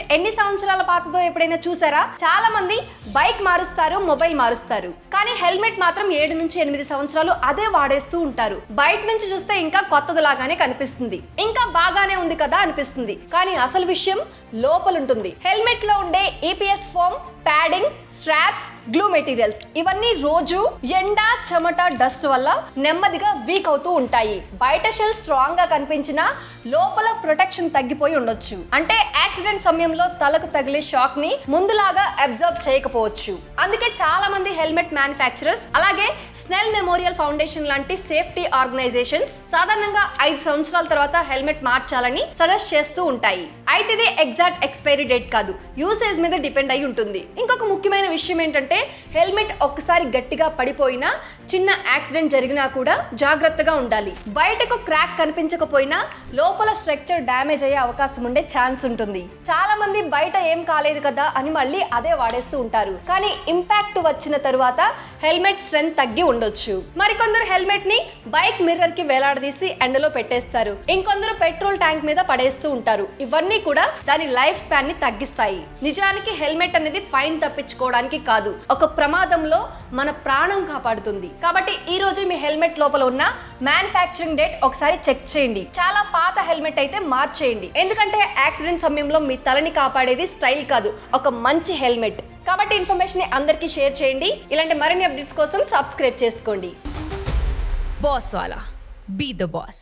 Helmet ఎన్ని సంవత్సరాల పాతదో ఎప్పుడైనా చూసారా? చాలా మంది బైక్ మారుస్తారు, మొబైల్ మారుస్తారు, కానీ హెల్మెట్ మాత్రం 7 నుంచి 8 సంవత్సరాలు అదే వాడేస్తూ ఉంటారు. బయట నుంచి చూస్తే ఇంకా కొత్తదిలాగానే కనిపిస్తుంది, ఇంకా బాగానే ఉంది కదా అనిపిస్తుంది, కానీ అసలు విషయం లోపల ఉంటుంది. హెల్మెట్ లో ఉండే EPS foam, padding, straps, glue materials ఇవన్నీ రోజు ఎండ, చెమట, డస్ట్ వల్ల నెమ్మదిగా వీక్ అవుతూ ఉంటాయి. బయట షెల్ స్ట్రాంగ్ గా కనిపించినా లోపల ప్రొటెక్షన్ తగ్గిపోయి ఉండొచ్చు. అంటే యాక్సిడెంట్ సమయంలో తలకు తగిలే షాక్ ని ముందులాగా అబ్జర్వ్ చేయకపోవచ్చు. అందుకే చాలా మంది హెల్మెట్ మ్యానుఫ్యాక్చరర్స్ అలాగే స్నెల్ మెమోరియల్ ఫౌండేషన్ లాంటి సేఫ్టీ ఆర్గనైజేషన్స్ సాధారణంగా 5 సంవత్సరాల తర్వాత హెల్మెట్ మార్చాలని సజెస్ట్ చేస్తూ ఉంటాయి. అయితే ఇది ఎగ్జాక్ట్ ఎక్స్పైరీ డేట్ కాదు, యూసేజ్ మీద డిపెండ్ అయి ఉంటుంది. ఇంకొక ముఖ్యమైన విషయం ఏంటంటే హెల్మెట్ ఒక్కసారి గట్టిగా పడిపోయినా, చిన్న యాక్సిడెంట్ జరిగినా కూడా జాగ్రత్తగా ఉండాలి. బయటకు క్రాక్ కనిపించకపోయినా లోపల స్ట్రక్చర్ డ్యామేజ్ అయ్యే అవకాశం ఉండే ఛాన్స్ ఉంటుంది. చాలా మంది బయట ఏం కాలేదు కదా అని మళ్ళీ అదే వాడేస్తూ ఉంటారు, కానీ ఇంపాక్ట్ వచ్చిన తరువాత హెల్మెట్ స్ట్రెంత్ తగ్గి ఉండొచ్చు. మరికొందరు హెల్మెట్ ని బైక్ మిర్రర్ కి వేలాడదీసి ఎండలో పెట్టేస్తారు, ఇంకొందరు పెట్రోల్ ట్యాంక్ మీద పడేస్తూ ఉంటారు. ఇవన్నీ కూడా దాని లైఫ్ స్పాన్ ని తగ్గిస్తాయి. నిజానికి హెల్మెట్ అనేది ఫైన్ తప్పించుకోవడానికి కాదు, ఒక ప్రమాదంలో మన ప్రాణం కాపాడుతుంది. కాబట్టి ఈ రోజు మీ హెల్మెట్ లోపల ఉన్న మ్యానుఫ్యాక్చరింగ్ డేట్ ఒకసారి చెక్ చేయండి. చాలా పాత హెల్మెట్ అయితే మార్చేయండి, ఎందుకంటే యాక్సిడెంట్ సమయంలో మీ తలని కాపాడేది స్టైల్ కాదు, ఒక మంచి హెల్మెట్. కాబట్టి ఇన్ఫర్మేషన్ ని అందరికీ షేర్ చేయండి. ఇలాంటి మరిన్ని అప్డేట్స్ కోసం సబ్స్క్రైబ్ చేసుకోండి. Boss Wala. Be the boss.